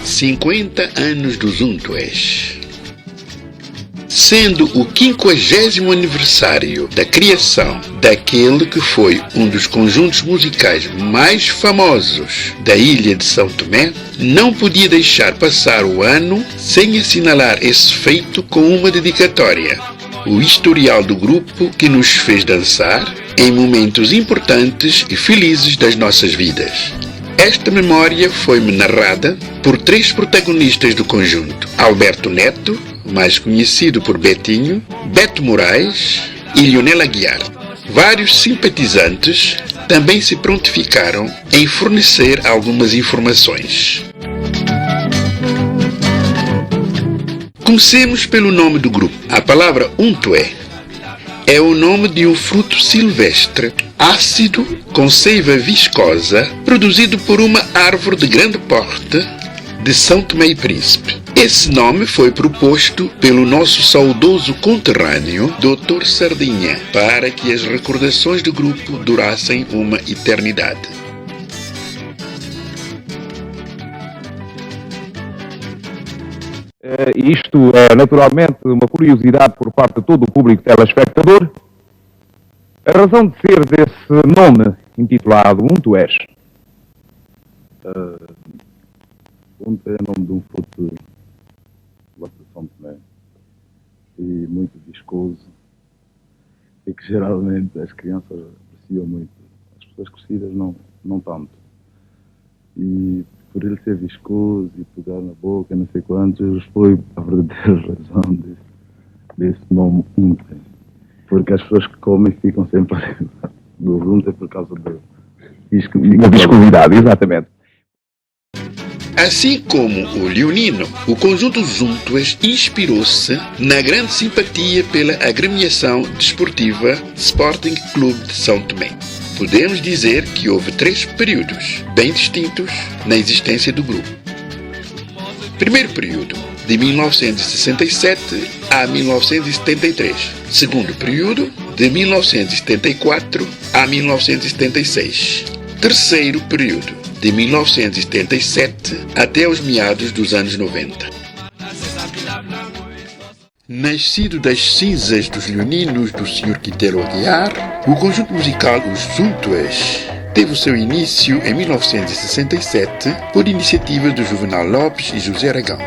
50 anos dos Untués. Sendo o 50º aniversário da criação daquele que foi um dos conjuntos musicais mais famosos da ilha de São Tomé, não podia deixar passar o ano sem assinalar esse feito com uma dedicatória. O historial do grupo que nos fez dançar em momentos importantes e felizes das nossas vidas. Esta memória foi-me narrada por 3 protagonistas do conjunto: Alberto Neto, mais conhecido por Betinho, Beto Moraes e Lionel Aguiar. Vários simpatizantes também se prontificaram em fornecer algumas informações. Comecemos pelo nome do grupo. A palavra Untué é o nome de um fruto silvestre, ácido, com seiva viscosa, produzido por uma árvore de grande porte de São Tomé e Príncipe. Esse nome foi proposto pelo nosso saudoso conterrâneo, Dr. Sardinha, para que as recordações do grupo durassem uma eternidade. Isto é naturalmente uma curiosidade por parte de todo o público telespectador. A razão de ser desse nome intitulado Untués. Untué é nome de um fruto de São Tomé e muito viscoso e que geralmente as crianças apreciam muito, as pessoas crescidas não tanto. E por ele ser viscoso e pegar na boca, não sei quantos, foi a verdadeira razão desse nome Untué. Porque as pessoas que comem ficam sempre a lembrar do Untué por causa da viscosidade, exatamente. Assim como o leonino, o conjunto Untués inspirou-se na grande simpatia pela agremiação desportiva Sporting Clube de São Tomé. Podemos dizer que houve 3 períodos bem distintos na existência do grupo. Primeiro período, de 1967 a 1973. Segundo período, de 1974 a 1976. Terceiro período, de 1977 até os meados dos anos 90. Nascido das cinzas dos leoninos do Sr. Quintero Aguiar, o conjunto musical Os Untués teve o seu início em 1967 por iniciativa do Juvenal Lopes e José Aragão.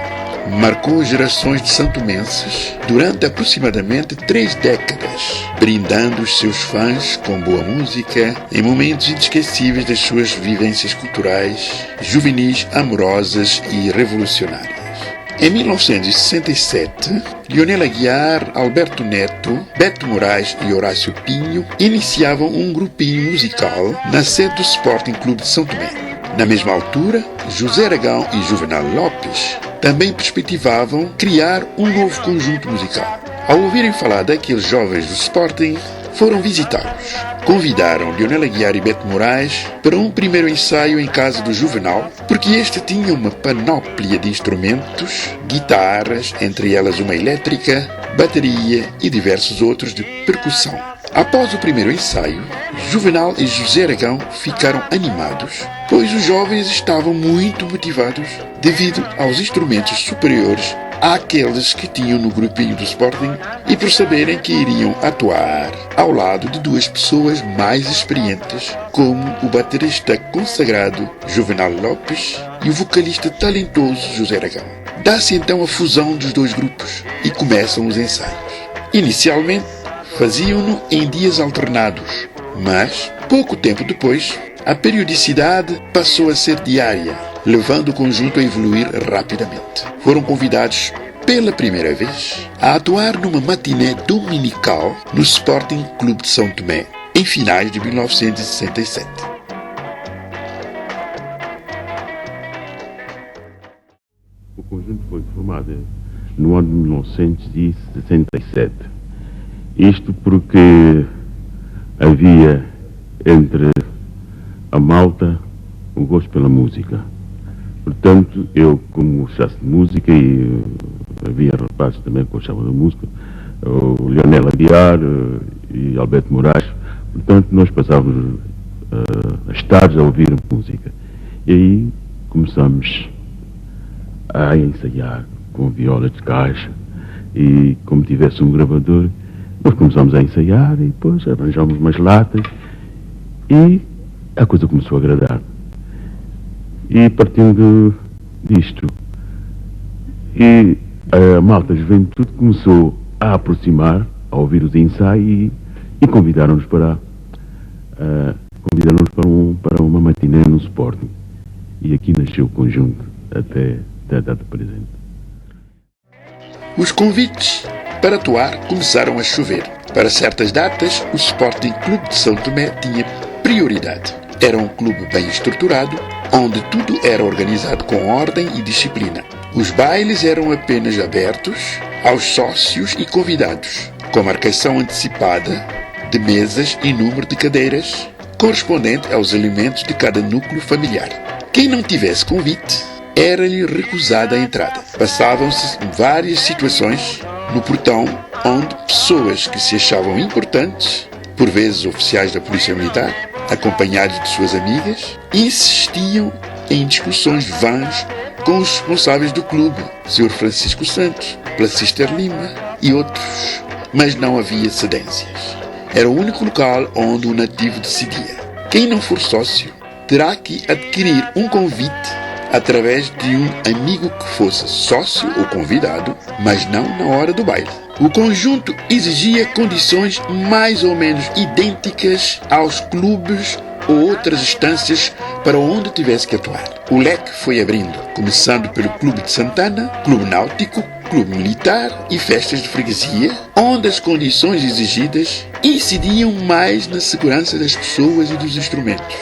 Marcou gerações de santomenses durante aproximadamente 3 décadas, brindando os seus fãs com boa música em momentos inesquecíveis das suas vivências culturais, juvenis, amorosas e revolucionárias. Em 1967, Lionel Aguiar, Alberto Neto, Beto Moraes e Horácio Pinho iniciavam um grupinho musical na sede do Sporting Clube de São Tomé. Na mesma altura, José Aragão e Juvenal Lopes também perspectivavam criar um novo conjunto musical. Ao ouvirem falar daqueles jovens do Sporting, foram visitá-los. Convidaram Lionel Aguiar e Beto Moraes para um primeiro ensaio em casa do Juvenal, porque este tinha uma panóplia de instrumentos, guitarras, entre elas uma elétrica, bateria e diversos outros de percussão. Após o primeiro ensaio, Juvenal e José Aragão ficaram animados, pois os jovens estavam muito motivados devido aos instrumentos superiores àqueles que tinham no grupinho do Sporting e por saberem que iriam atuar ao lado de 2 pessoas mais experientes, como o baterista consagrado Juvenal Lopes e o vocalista talentoso José Aragão. Dá-se então a fusão dos 2 grupos e começam os ensaios. Inicialmente, faziam-no em dias alternados, mas, pouco tempo depois, a periodicidade passou a ser diária, levando o conjunto a evoluir rapidamente. Foram convidados pela primeira vez a atuar numa matiné dominical no Sporting Clube de São Tomé, em finais de 1967. O conjunto foi formado no ano de 1967. Isto porque havia entre a malta um gosto pela música. Portanto, eu, como gostasse de música, e havia rapazes também que gostavam da música, o Leonel Aguiar e Alberto Moraes. Portanto, nós passávamos as tardes a ouvir música. E aí começamos a ensaiar com viola de caixa e como tivesse um gravador, nós começamos a ensaiar e depois arranjámos umas latas e a coisa começou a agradar. E partindo disto, e a malta juventude começou a aproximar, a ouvir os ensaios e convidaram-nos para uma matiné no Sporting. E aqui nasceu o conjunto até a data presente. Os convites para atuar começaram a chover. Para certas datas, o Sporting Clube de São Tomé tinha prioridade. Era um clube bem estruturado, onde tudo era organizado com ordem e disciplina. Os bailes eram apenas abertos aos sócios e convidados, com marcação antecipada de mesas e número de cadeiras, correspondente aos elementos de cada núcleo familiar. Quem não tivesse convite, era-lhe recusada a entrada. Passavam-se várias situações no portão onde pessoas que se achavam importantes, por vezes oficiais da Polícia Militar, acompanhados de suas amigas, insistiam em discussões vãs com os responsáveis do clube, Sr. Francisco Santos, Placister Lima e outros, mas não havia cedências. Era o único local onde o nativo decidia. Quem não for sócio terá que adquirir um convite através de um amigo que fosse sócio ou convidado, mas não na hora do baile. O conjunto exigia condições mais ou menos idênticas aos clubes ou outras instâncias para onde tivesse que atuar. O leque foi abrindo, começando pelo Clube de Santana, Clube Náutico, Clube Militar e festas de freguesia, onde as condições exigidas incidiam mais na segurança das pessoas e dos instrumentos.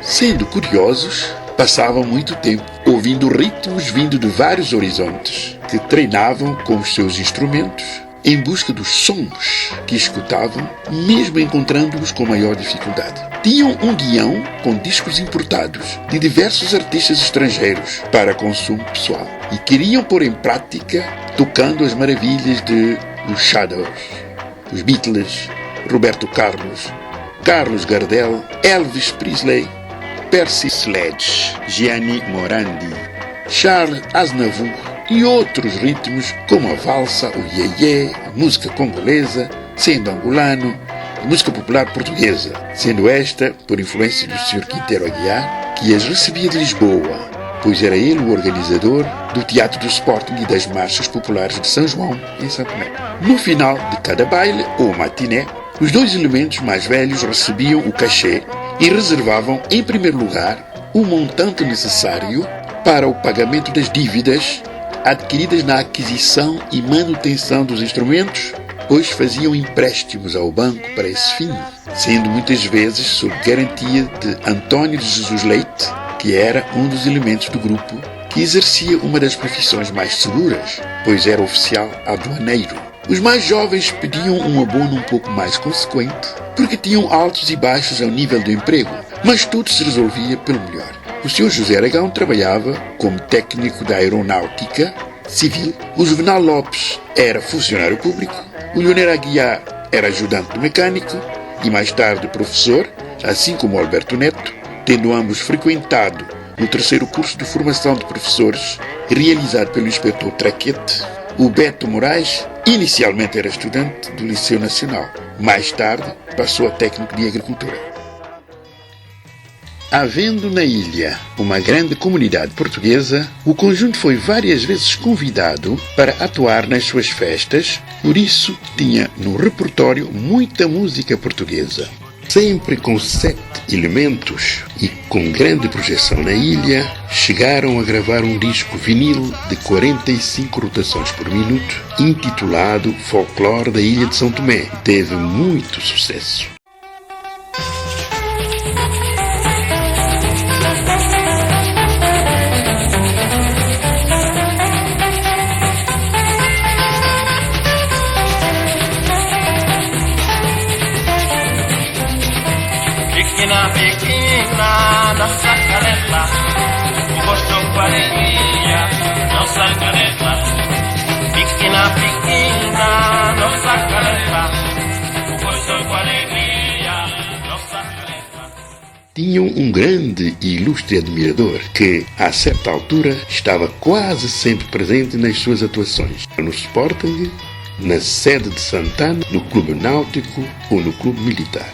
Sendo curiosos, passavam muito tempo ouvindo ritmos vindo de vários horizontes, que treinavam com os seus instrumentos em busca dos sons que escutavam, mesmo encontrando-os com maior dificuldade. Tinham um guião com discos importados de diversos artistas estrangeiros para consumo pessoal e queriam pôr em prática tocando as maravilhas de os Shadows, os Beatles, Roberto Carlos, Carlos Gardel, Elvis Presley, Percy Sledge, Gianni Morandi, Charles Aznavour e outros ritmos como a valsa, o iê-iê, a música congolesa, sendo angolano, e música popular portuguesa, sendo esta por influência do Sr. Quintero Aguiar, que as recebia de Lisboa, pois era ele o organizador do Teatro do Sporting e das Marchas Populares de São João, em São Tomé. No final de cada baile, ou matiné, os dois elementos mais velhos recebiam o cachê e reservavam, em primeiro lugar, o montante necessário para o pagamento das dívidas adquiridas na aquisição e manutenção dos instrumentos, pois faziam empréstimos ao banco para esse fim, sendo muitas vezes sob garantia de Antônio de Jesus Leite, que era um dos elementos do grupo, que exercia uma das profissões mais seguras, pois era oficial aduaneiro. Os mais jovens pediam um abono um pouco mais consequente, porque tinham altos e baixos ao nível do emprego, mas tudo se resolvia pelo melhor. O Sr. José Aragão trabalhava como técnico da aeronáutica civil, o Juvenal Lopes era funcionário público, o Leonel Aguiar era ajudante do mecânico e mais tarde professor, assim como o Alberto Neto, tendo ambos frequentado no terceiro curso de formação de professores realizado pelo inspetor Traquete. O Beto Moraes inicialmente era estudante do Liceu Nacional, mais tarde passou a técnico de agricultura. Havendo na ilha uma grande comunidade portuguesa, o conjunto foi várias vezes convidado para atuar nas suas festas, por isso tinha no repertório muita música portuguesa. Sempre com 7 elementos e com grande projeção na ilha, chegaram a gravar um disco vinil de 45 rotações por minuto, intitulado Folclore da Ilha de São Tomé. Teve muito sucesso. Pequena, pequena nossa caneta, o gosto com alegria, nossa caneta, pequena, pequena, nossa caneta, o gosto com alegria, nossa caneta. Tinham um grande e ilustre admirador que, a certa altura, estava quase sempre presente nas suas atuações, no Sporting, na sede de Santana, no Clube Náutico ou no Clube Militar.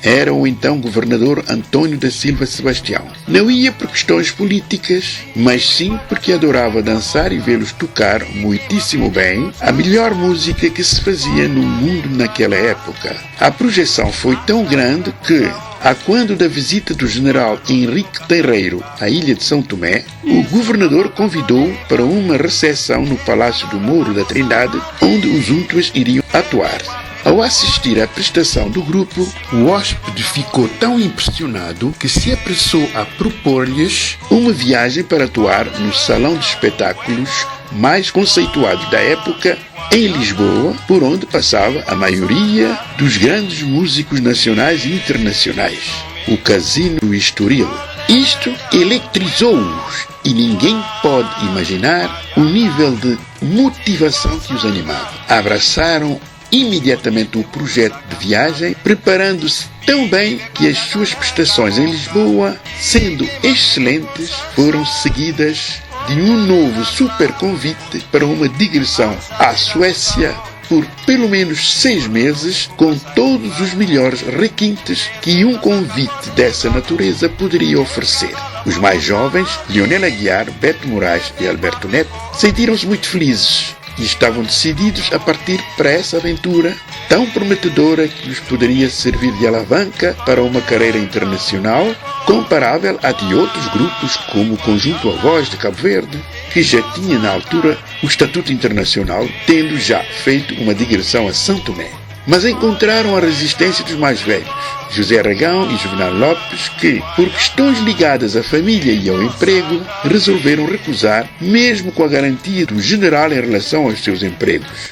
Era o então governador António da Silva Sebastião. Não ia por questões políticas, mas sim porque adorava dançar e vê-los tocar muitíssimo bem a melhor música que se fazia no mundo naquela época. A projeção foi tão grande que, a quando da visita do general Henrique Terreiro à ilha de São Tomé, o governador convidou para uma recepção no Palácio do Mouro da Trindade, onde os Útuas iriam atuar. Ao assistir à prestação do grupo, o hóspede ficou tão impressionado que se apressou a propor-lhes uma viagem para atuar no salão de espetáculos mais conceituado da época, em Lisboa, por onde passava a maioria dos grandes músicos nacionais e internacionais, o Casino do Estoril. Isto eletrizou-os e ninguém pode imaginar o nível de motivação que os animava. Abraçaram imediatamente o projeto de viagem, preparando-se tão bem que as suas prestações em Lisboa, sendo excelentes, foram seguidas de um novo super convite para uma digressão à Suécia por pelo menos 6 meses, com todos os melhores requintes que um convite dessa natureza poderia oferecer. Os mais jovens, Leonel Aguiar, Beto Moraes e Alberto Neto, sentiram-se muito felizes e estavam decididos a partir para essa aventura tão prometedora que lhes poderia servir de alavanca para uma carreira internacional comparável à de outros grupos como o Conjunto A Voz de Cabo Verde, que já tinha na altura o estatuto internacional, tendo já feito uma digressão a São Tomé. Mas encontraram a resistência dos mais velhos, José Aragão e Juvenal Lopes, que, por questões ligadas à família e ao emprego, resolveram recusar, mesmo com a garantia do general em relação aos seus empregos.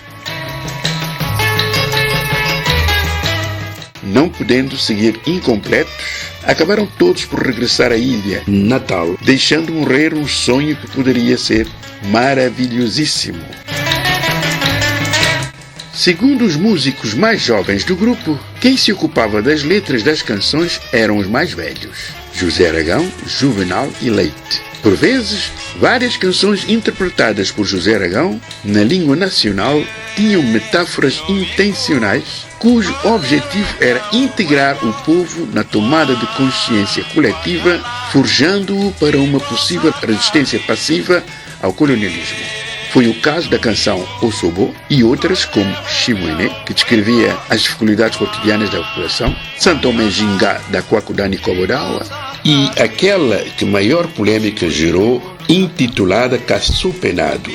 Não podendo seguir incompletos, acabaram todos por regressar à ilha natal, deixando morrer um sonho que poderia ser maravilhosíssimo. Segundo os músicos mais jovens do grupo, quem se ocupava das letras das canções eram os mais velhos, José Aragão, Juvenal e Leite. Por vezes, várias canções interpretadas por José Aragão, na língua nacional, tinham metáforas intencionais, cujo objetivo era integrar o povo na tomada de consciência coletiva, forjando-o para uma possível resistência passiva ao colonialismo. Foi o caso da canção Ossobo e outras como Chimoene, que descrevia as dificuldades cotidianas da população, Santomé Jingá, da Kwakudani Kobodawa, e aquela que maior polêmica gerou, intitulada Caçu Penado,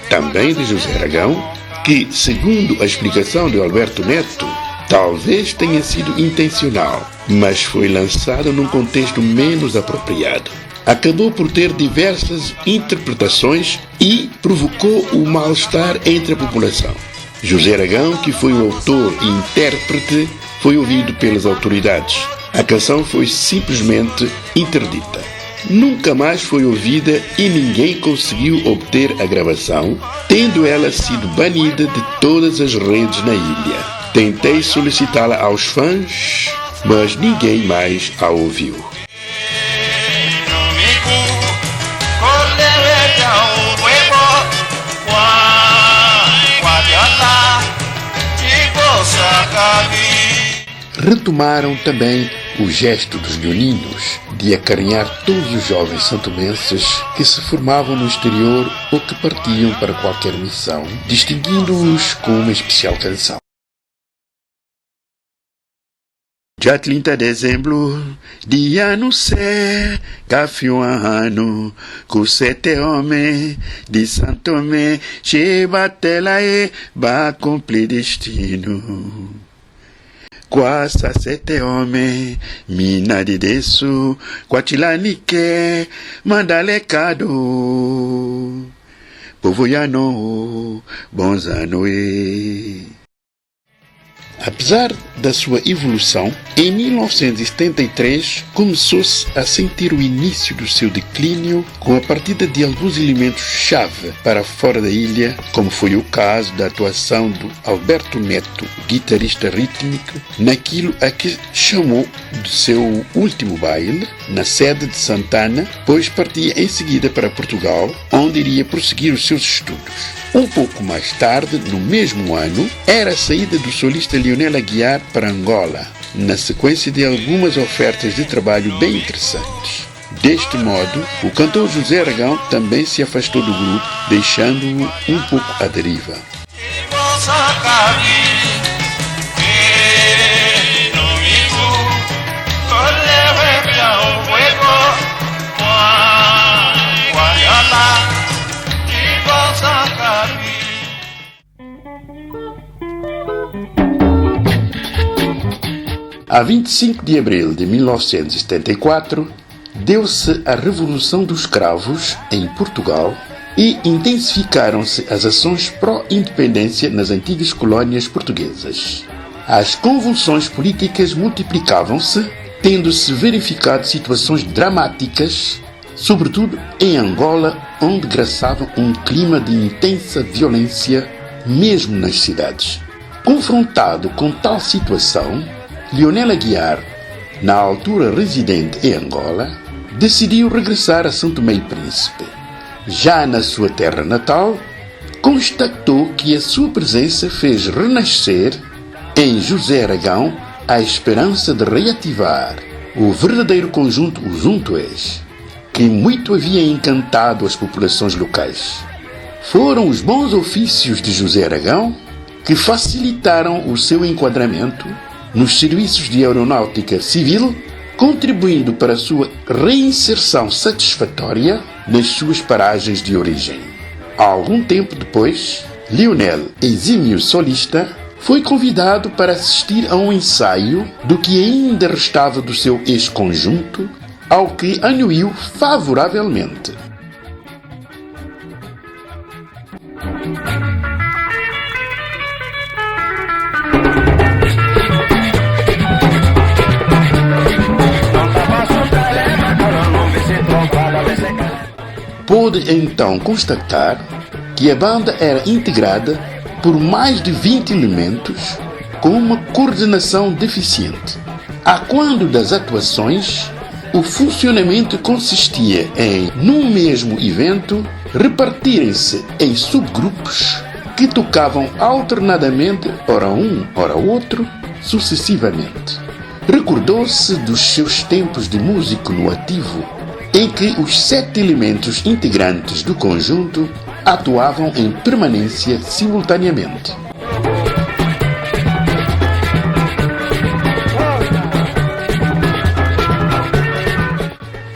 também de José Aragão, que, segundo a explicação de Alberto Neto, talvez tenha sido intencional, mas foi lançada num contexto menos apropriado. Acabou por ter diversas interpretações e provocou o mal-estar entre a população. José Aragão, que foi o autor e intérprete, foi ouvido pelas autoridades. A canção foi simplesmente interdita. Nunca mais foi ouvida e ninguém conseguiu obter a gravação, tendo ela sido banida de todas as redes na ilha. Tentei solicitá-la aos fãs, mas ninguém mais a ouviu. Retomaram também o gesto dos leoninos de acarinhar todos os jovens santomenses que se formavam no exterior ou que partiam para qualquer missão, distinguindo-os com uma especial canção. Dia 30 de dezembro, dia no céu, Cafiuano, com 7 homens de Santo Tomé, che batelae, ba cumprir destino. Quasa 7 homens, mina de desu, quatilanique, mandalecado. Povo yano, bons anoe. Apesar da sua evolução, em 1973 começou-se a sentir o início do seu declínio com a partida de alguns elementos-chave para fora da ilha, como foi o caso da atuação do Alberto Neto, guitarrista rítmico, naquilo a que chamou de seu último baile, na sede de Santana, pois partia em seguida para Portugal, onde iria prosseguir os seus estudos. Um pouco mais tarde, no mesmo ano, era a saída do solista Leonel Aguiar para Angola, na sequência de algumas ofertas de trabalho bem interessantes. Deste modo, o cantor José Aragão também se afastou do grupo, deixando-o um pouco à deriva. A 25 de abril de 1974, deu-se a Revolução dos Cravos em Portugal e intensificaram-se as ações pró-independência nas antigas colónias portuguesas. As convulsões políticas multiplicavam-se, tendo-se verificado situações dramáticas, sobretudo em Angola, onde graçava um clima de intensa violência, mesmo nas cidades. Confrontado com tal situação, Leonel Aguiar, na altura residente em Angola, decidiu regressar a São Tomé e Príncipe. Já na sua terra natal, constatou que a sua presença fez renascer em José Aragão a esperança de reativar o verdadeiro conjunto Os Untuês, que muito havia encantado as populações locais. Foram os bons ofícios de José Aragão que facilitaram o seu enquadramento nos serviços de aeronáutica civil, contribuindo para a sua reinserção satisfatória nas suas paragens de origem. Algum tempo depois, Leonel, exímio solista, foi convidado para assistir a um ensaio do que ainda restava do seu ex-conjunto, ao que anuiu favoravelmente. Pôde então constatar que a banda era integrada por mais de 20 elementos com uma coordenação deficiente. A quando das atuações, o funcionamento consistia em, num mesmo evento, repartirem-se em subgrupos que tocavam alternadamente, ora um, ora outro, sucessivamente. Recordou-se dos seus tempos de músico no ativo, em que os 7 elementos integrantes do conjunto atuavam em permanência simultaneamente.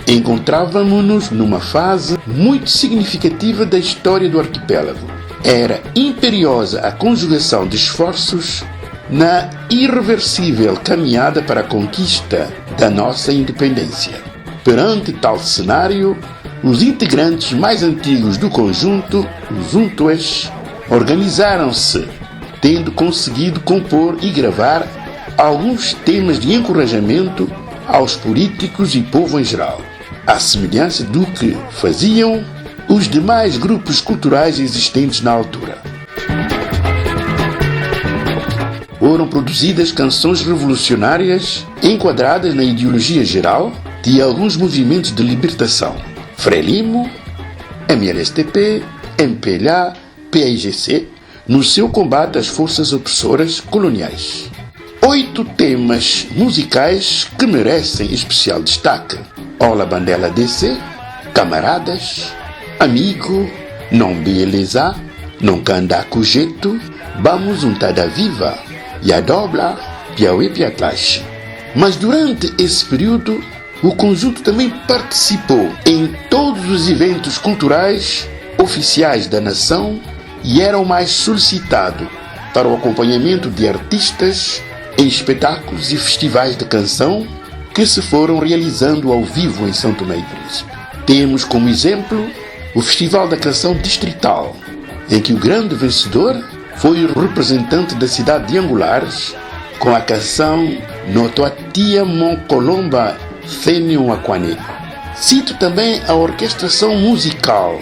Encontrávamos-nos numa fase muito significativa da história do arquipélago. Era imperiosa a conjugação de esforços na irreversível caminhada para a conquista da nossa independência. Perante tal cenário, os integrantes mais antigos do conjunto, os Untuês, organizaram-se, tendo conseguido compor e gravar alguns temas de encorajamento aos políticos e povo em geral, à semelhança do que faziam os demais grupos culturais existentes na altura. Foram produzidas canções revolucionárias enquadradas na ideologia geral de alguns movimentos de libertação: Frelimo, MLSTP, MPLA, PAIGC, no seu combate às forças opressoras coloniais. 8 temas musicais que merecem especial destaque: Ola Bandela DC, Camaradas, Amigo, Não Beleza, Não Canda Cujeto, Vamos Untada Viva, Yadobla, Piauí Piatlache. Mas durante esse período, o conjunto também participou em todos os eventos culturais oficiais da nação e era o mais solicitado para o acompanhamento de artistas em espetáculos e festivais de canção que se foram realizando ao vivo em São Tomé e Príncipe. Temos como exemplo o Festival da Canção Distrital, em que o grande vencedor foi o representante da cidade de Angulares, com a canção Notoatia Mon Colomba Fênio Aquane. Cito também a orquestração musical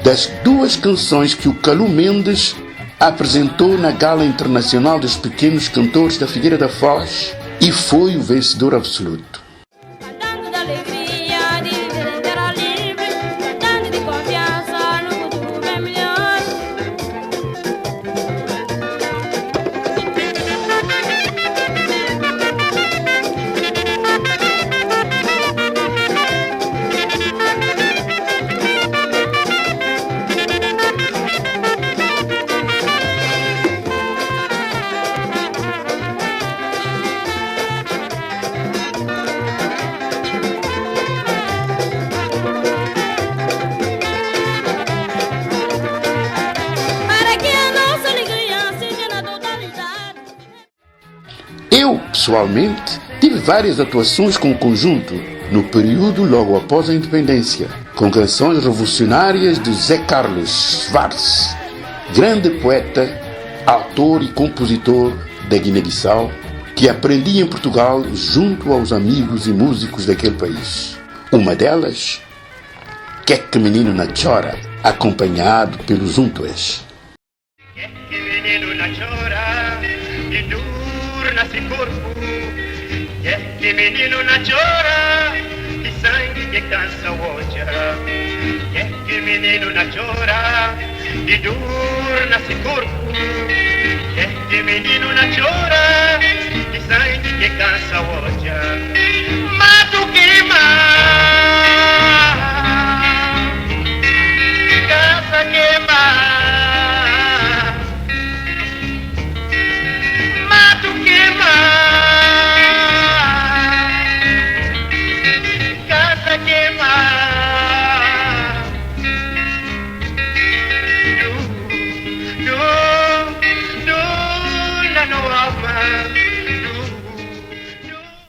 das duas canções que o Calu Mendes apresentou na Gala Internacional dos Pequenos Cantores da Figueira da Foz e foi o vencedor absoluto. Eu, pessoalmente, tive várias atuações com o conjunto no período logo após a independência, com canções revolucionárias de Zé Carlos Schwartz, grande poeta, autor e compositor da Guiné-Bissau, que aprendi em Portugal junto aos amigos e músicos daquele país. Uma delas, Que Menino na Chora, acompanhado pelos Untues. Que menino na chora, de dor nasce corpo. Que menino na chora, de sangue que cansa o olhar. Que menino na chora, de dor nasce corpo. Que menino na chora, de sangue que cansa o olhar. Mato queima, casa queima.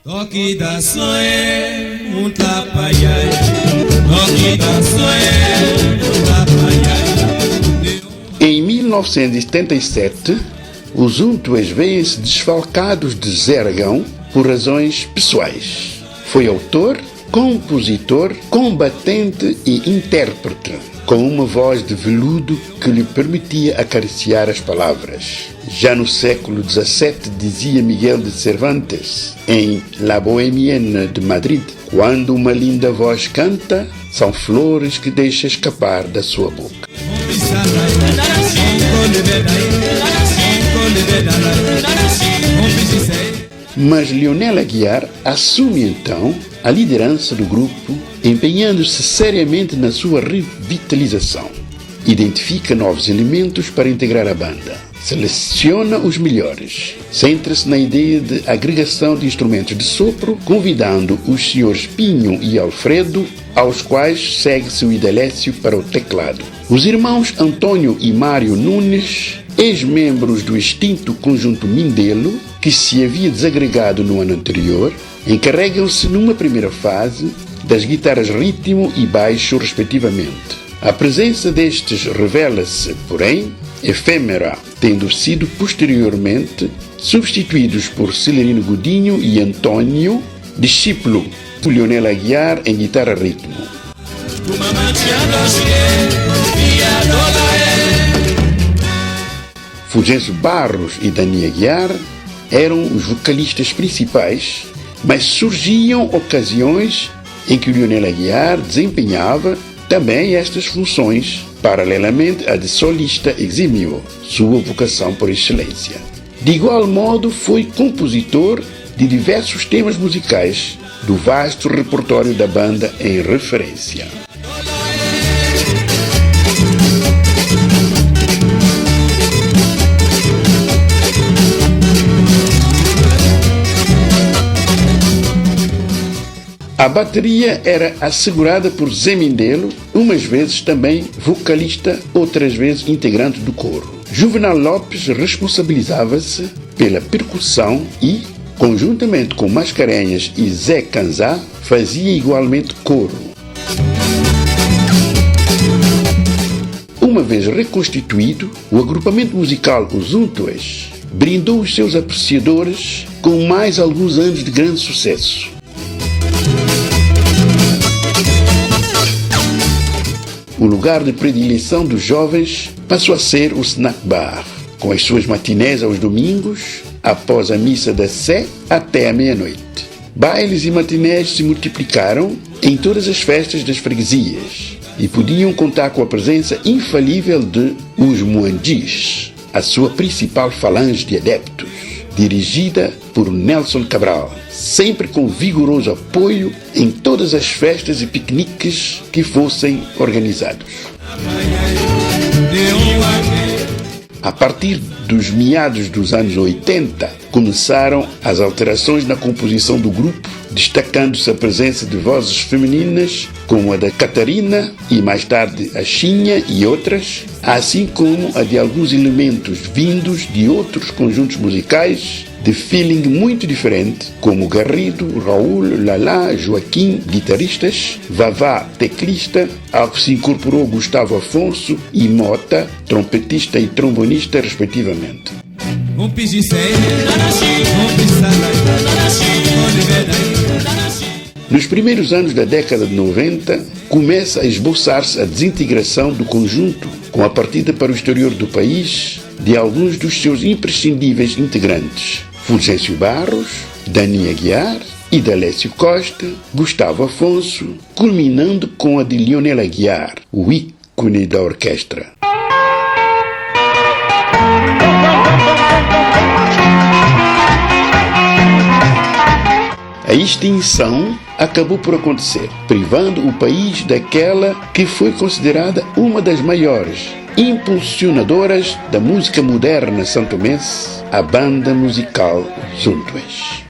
Toque da sonhe, tapaiai. Toque da sonhe, tapaiai. Em 1977, os Untues veem-se desfalcados de Zé Aragão por razões pessoais. Foi autor, compositor, combatente e intérprete, com uma voz de veludo que lhe permitia acariciar as palavras. Já no século XVII, dizia Miguel de Cervantes, em La Bohémienne de Madrid, quando uma linda voz canta, são flores que deixa escapar da sua boca. Mas Leonel Aguiar assume então a liderança do grupo, empenhando-se seriamente na sua revitalização. Identifica novos elementos para integrar a banda, seleciona os melhores, centra-se na ideia de agregação de instrumentos de sopro, convidando os senhores Pinho e Alfredo, aos quais segue-se o Idalécio para o teclado. Os irmãos Antônio e Mário Nunes, ex-membros do extinto conjunto Mindelo, que se havia desagregado no ano anterior, encarregam-se numa primeira fase das guitarras ritmo e baixo, respectivamente. A presença destes revela-se, porém, efêmera, tendo sido posteriormente substituídos por Celerino Godinho e Antônio, discípulo de Leonel Aguiar em guitarra ritmo. Fulgêncio Barros e Dani Aguiar eram os vocalistas principais, mas surgiam ocasiões em que o Leonel Aguiar desempenhava também estas funções, paralelamente à de solista exímio, sua vocação por excelência. De igual modo, foi compositor de diversos temas musicais do vasto repertório da banda em referência. A bateria era assegurada por Zé Mindelo, umas vezes também vocalista, outras vezes integrante do coro. Juvenal Lopes responsabilizava-se pela percussão e, conjuntamente com Mascarenhas e Zé Canzá, fazia igualmente coro. Uma vez reconstituído, o agrupamento musical Os Untues brindou os seus apreciadores com mais alguns anos de grande sucesso. O lugar de predileção dos jovens passou a ser o snack bar, com as suas matinés aos domingos, após a missa da Sé até a meia-noite. Bailes e matinés se multiplicaram em todas as festas das freguesias e podiam contar com a presença infalível de os Muandis, a sua principal falange de adeptos, dirigida por Nelson Cabral, sempre com vigoroso apoio em todas as festas e piqueniques que fossem organizados. A partir dos meados dos anos 80, começaram as alterações na composição do grupo, destacando-se a presença de vozes femininas, como a da Catarina e mais tarde a Xinha e outras, assim como a de alguns elementos vindos de outros conjuntos musicais de feeling muito diferente, como Garrido, Raul, Lala, Joaquim, guitarristas, Vavá, teclista, ao que se incorporou Gustavo Afonso e Mota, trompetista e trombonista, respectivamente. Nos primeiros anos da década de 90, começa a esboçar-se a desintegração do conjunto, com a partida para o exterior do país de alguns dos seus imprescindíveis integrantes: Fulgêncio Barros, Dani Aguiar, Idalécio Costa, Gustavo Afonso, culminando com a de Lionel Aguiar, o ícone da orquestra. A extinção acabou por acontecer, privando o país daquela que foi considerada uma das maiores impulsionadoras da música moderna santomense, a banda musical Zuntués.